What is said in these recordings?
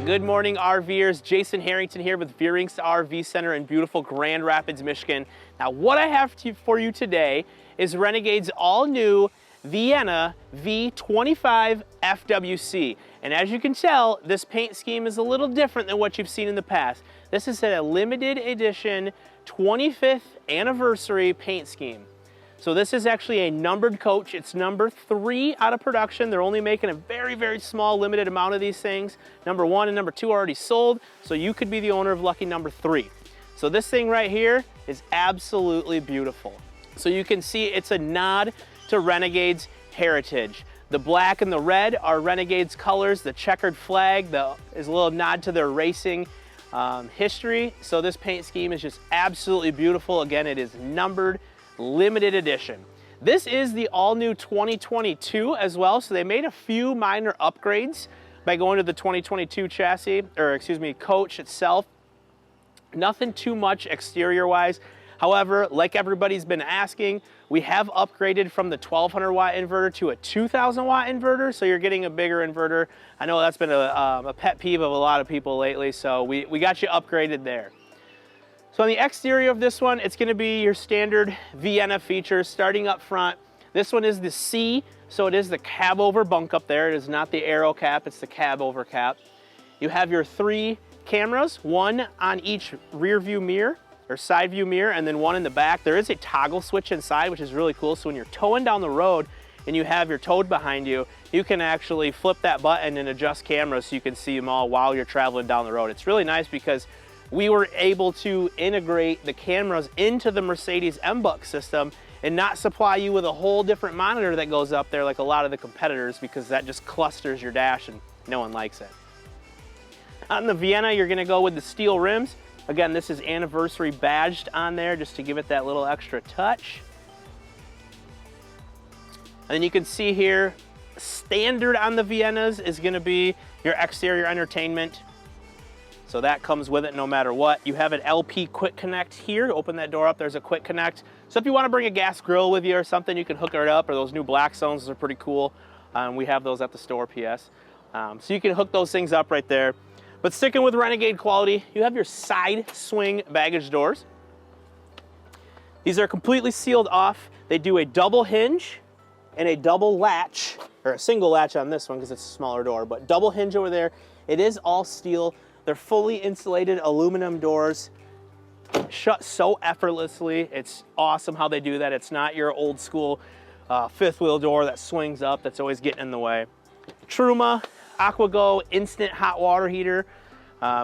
Good morning, RVers. Jason Harrington here with Veerinks RV Center in beautiful Grand Rapids, Michigan. Now, what I have for you today is Renegade's all-new Vienna V25 FWC. And as you can tell, this paint scheme is a little different than what you've seen in the past. This is a limited edition 25th anniversary paint scheme. So this is actually a numbered coach. It's number 3 out of production. They're only making a very, very small limited amount of these things. Number 1 and number 2 are already sold, so you could be the owner of lucky number 3. So this thing right here is absolutely beautiful. So you can see it's a nod to Renegade's heritage. The black and the red are Renegade's colors. The checkered flag is a little nod to their racing history. So this paint scheme is just absolutely beautiful. Again, it is numbered, limited edition. This is the all-new 2022 as well, so they made a few minor upgrades by going to the 2022 chassis, or excuse me, coach itself. Nothing too much exterior-wise. However, like everybody's been asking, we have upgraded from the 1200 watt inverter to a 2000 watt inverter, so you're getting a bigger inverter. I know that's been a pet peeve of a lot of people lately, so we got you upgraded there. So on the exterior of this one, it's gonna be your standard Vienna features starting up front. This one is the C, so it is the cab over bunk up there. It is not the aero cap, it's the cab over cap. You have your 3 cameras, 1 on each rear view mirror or side view mirror, and then 1 in the back. There is a toggle switch inside, which is really cool. So when you're towing down the road and you have your towed behind you, you can actually flip that button and adjust cameras so you can see them all while you're traveling down the road. It's really nice because we were able to integrate the cameras into the Mercedes MBUX system and not supply you with a whole different monitor that goes up there like a lot of the competitors, because that just clusters your dash and no one likes it. On the Vienna, you're gonna go with the steel rims. Again, this is anniversary badged on there just to give it that little extra touch. And then you can see here, standard on the Viennas is gonna be your exterior entertainment. So that comes with it no matter what. You have an LP quick connect here. To open that door up, there's a quick connect. So if you want to bring a gas grill with you or something, you can hook it up, or those new black zones are pretty cool. We have those at the store, PS. So you can hook those things up right there. But sticking with Renegade quality, you have your side swing baggage doors. These are completely sealed off. They do a double hinge and a double latch, or a single latch on this one because it's a smaller door, but double hinge over there. It is all steel. They're fully insulated aluminum doors, shut so effortlessly. It's awesome how they do that. It's not your old school 5th wheel door that swings up that's always getting in the way. Truma AquaGo instant hot water heater,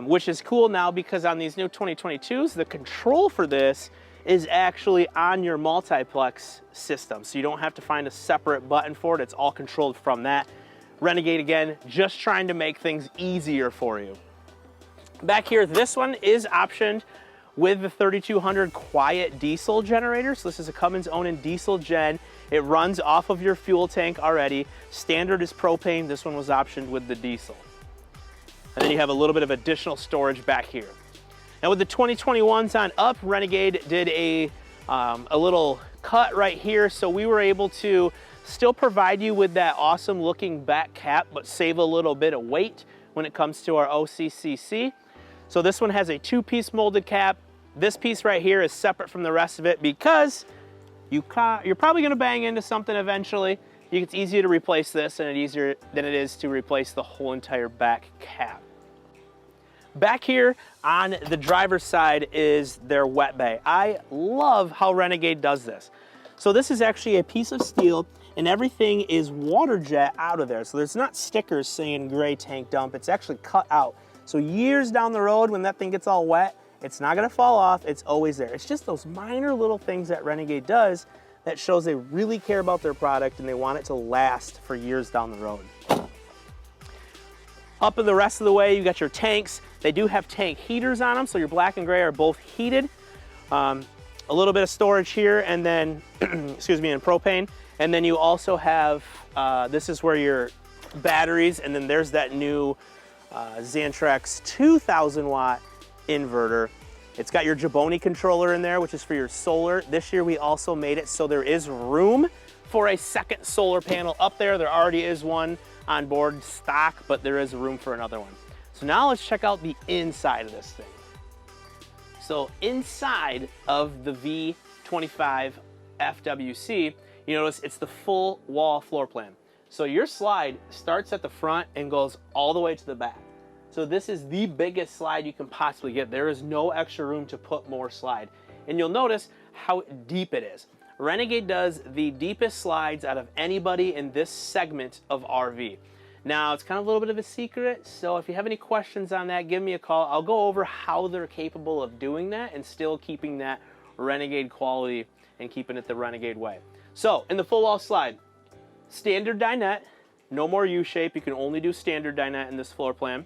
which is cool now because on these new 2022s, the control for this is actually on your multiplex system. So you don't have to find a separate button for it. It's all controlled from that. Renegade, again, just trying to make things easier for you. Back here, this one is optioned with the 3200 quiet diesel generator. So this is a Cummins owned diesel gen. It runs off of your fuel tank already. Standard is propane. This one was optioned with the diesel. And then you have a little bit of additional storage back here. Now with the 2021s on up, Renegade did a little cut right here. So we were able to still provide you with that awesome looking back cap, but save a little bit of weight when it comes to our OCCC. So this one has a 2-piece molded cap. This piece right here is separate from the rest of it because you're probably gonna bang into something eventually. It's easier to replace this and it's easier than it is to replace the whole entire back cap. Back here on the driver's side is their wet bay. I love how Renegade does this. So this is actually a piece of steel and everything is water jet out of there. So there's not stickers saying gray tank dump, it's actually cut out. So years down the road when that thing gets all wet, it's not gonna fall off, it's always there. It's just those minor little things that Renegade does that shows they really care about their product and they want it to last for years down the road. Up in the rest of the way, you got your tanks. They do have tank heaters on them, so your black and gray are both heated. A little bit of storage here and then, excuse me, in propane. And then you also have, this is where your batteries, and then there's that new Xantrex 2000 watt inverter. It's got your Jaboni controller in there, which is for your solar. This year we also made it so there is room for a second solar panel up there. There already is one on board stock, but there is room for another one. So now let's check out the inside of this thing. So inside of the V25 FWC, you notice it's the full wall floor plan. So your slide starts at the front and goes all the way to the back. So this is the biggest slide you can possibly get. There is no extra room to put more slide. And you'll notice how deep it is. Renegade does the deepest slides out of anybody in this segment of RV. Now, it's kind of a little bit of a secret, so if you have any questions on that, give me a call. I'll go over how they're capable of doing that and still keeping that Renegade quality and keeping it the Renegade way. So, in the full wall slide, standard dinette, no more U-shape. You can only do standard dinette in this floor plan.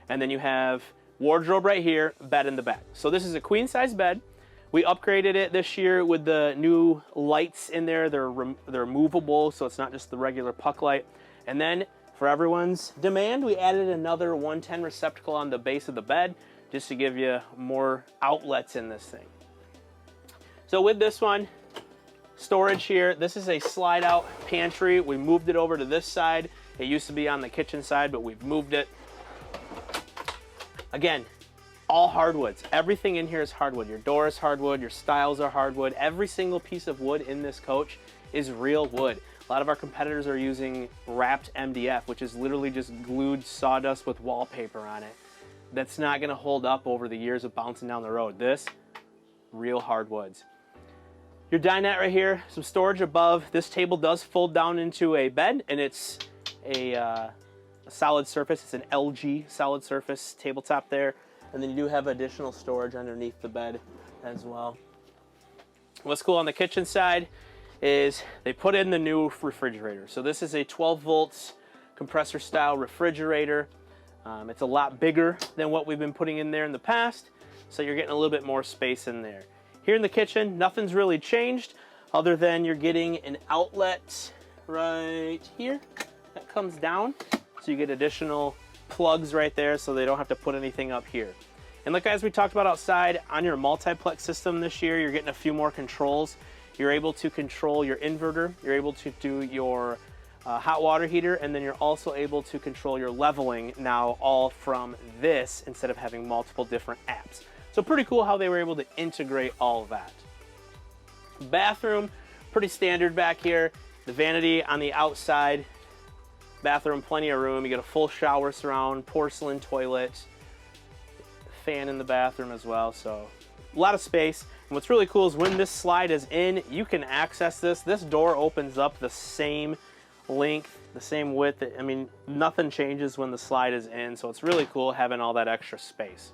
And then you have wardrobe right here, bed in the back. So this is a queen size bed. We upgraded it this year with the new lights in there. They're movable, so it's not just the regular puck light. And then for everyone's demand, we added another 110 receptacle on the base of the bed just to give you more outlets in this thing. So with this one, storage here, this is a slide out pantry. We moved it over to this side. It used to be on the kitchen side, but we've moved it. Again, all hardwoods. Everything in here is hardwood. Your door is hardwood, your stiles are hardwood. Every single piece of wood in this coach is real wood. A lot of our competitors are using wrapped MDF, which is literally just glued sawdust with wallpaper on it. That's not gonna hold up over the years of bouncing down the road. This, real hardwoods. Your dinette right here, some storage above. This table does fold down into a bed, and it's a solid surface. It's an LG solid surface tabletop there. And then you do have additional storage underneath the bed as well. What's cool on the kitchen side is they put in the new refrigerator. So this is a 12 volts compressor style refrigerator. It's a lot bigger than what we've been putting in there in the past. So you're getting a little bit more space in there. Here in the kitchen, nothing's really changed other than you're getting an outlet right here that comes down. So you get additional plugs right there so they don't have to put anything up here. And like as we talked about outside, on your multiplex system this year, you're getting a few more controls. You're able to control your inverter, you're able to do your hot water heater, and then you're also able to control your leveling now all from this instead of having multiple different apps. So pretty cool how they were able to integrate all of that. Bathroom, pretty standard back here. The vanity on the outside. Bathroom, plenty of room. You get a full shower surround, porcelain toilet, fan in the bathroom as well. So a lot of space. And what's really cool is when this slide is in, you can access this. This door opens up the same length, the same width. I mean, nothing changes when the slide is in. So it's really cool having all that extra space.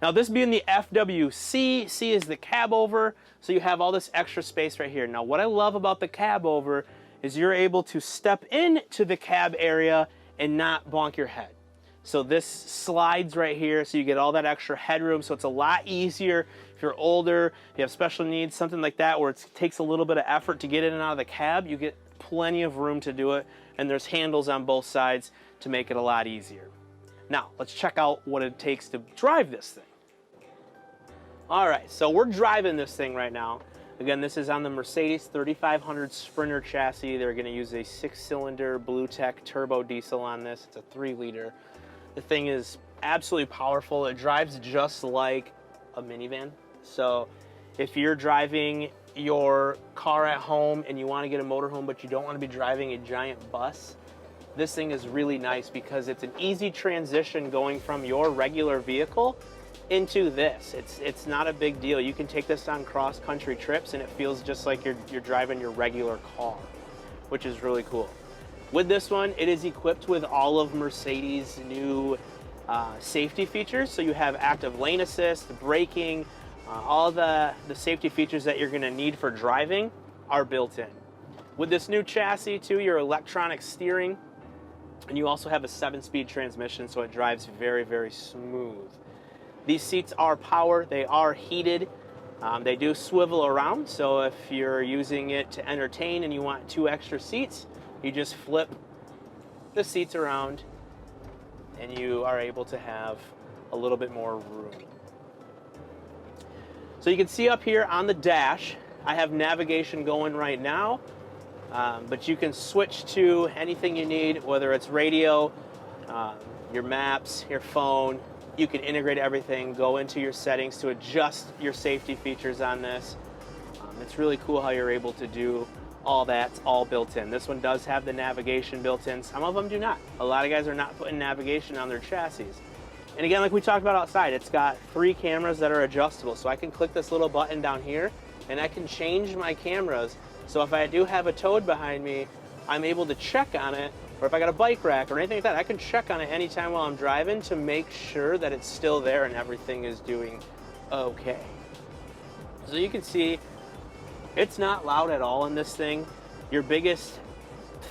Now this being the FWC, C is the cab over, so you have all this extra space right here. Now what I love about the cab over is you're able to step into the cab area and not bonk your head. So this slides right here, so you get all that extra headroom, so it's a lot easier if you're older, if you have special needs, something like that, where it takes a little bit of effort to get in and out of the cab. You get plenty of room to do it, and there's handles on both sides to make it a lot easier. Now, let's check out what it takes to drive this thing. All right, so we're driving this thing right now. Again, this is on the Mercedes 3500 Sprinter chassis. They're gonna use a 6-cylinder BlueTech turbo diesel on this. It's a 3-liter. The thing is absolutely powerful. It drives just like a minivan. So if you're driving your car at home and you wanna get a motorhome, but you don't wanna be driving a giant bus, this thing is really nice because it's an easy transition going from your regular vehicle into this. It's not a big deal. You can take this on cross-country trips and it feels just like you're driving your regular car, which is really cool. With this one, it is equipped with all of Mercedes' new safety features. So you have active lane assist, braking, all the safety features that you're gonna need for driving are built in. With this new chassis too, your electronic steering, and you also have a 7-speed transmission, so it drives very, very smooth. These seats are power, they are heated. They do swivel around, so if you're using it to entertain and you want 2 extra seats, you just flip the seats around and you are able to have a little bit more room. So you can see up here on the dash, I have navigation going right now, but you can switch to anything you need, whether it's radio, your maps, your phone. You can integrate everything, go into your settings to adjust your safety features on this. It's really cool how you're able to do all that. It's all built in. This one does have the navigation built in. Some of them do not. A lot of guys are not putting navigation on their chassis. And again, like we talked about outside, it's got 3 cameras that are adjustable. So I can click this little button down here and I can change my cameras. So if I do have a toad behind me, I'm able to check on it. Or if I got a bike rack or anything like that, I can check on it anytime while I'm driving to make sure that it's still there and everything is doing okay. So you can see it's not loud at all in this thing. Your biggest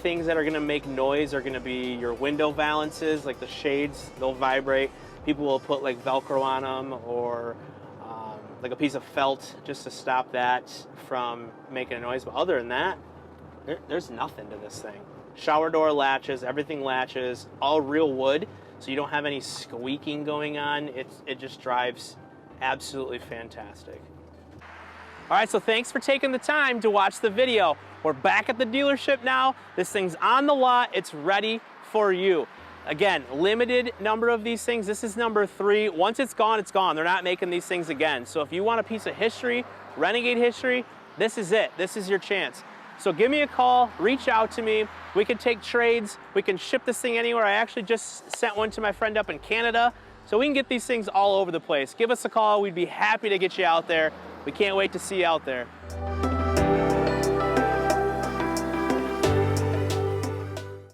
things that are gonna make noise are gonna be your window valances, like the shades, they'll vibrate. People will put like Velcro on them or like a piece of felt just to stop that from making a noise. But other than that, there's nothing to this thing. Shower door latches, everything latches, all real wood, so you don't have any squeaking going on. It just drives absolutely fantastic. All right, so thanks for taking the time to watch the video. We're back at the dealership now. This thing's on the lot. It's ready for you. Again, limited number of these things. This is number 3. Once it's gone, it's gone. They're not making these things again. So if you want a piece of history, Renegade history, this is it. This is your chance. So give me a call, reach out to me. We can take trades. We can ship this thing anywhere. I actually just sent one to my friend up in Canada. So we can get these things all over the place. Give us a call. We'd be happy to get you out there. We can't wait to see you out there.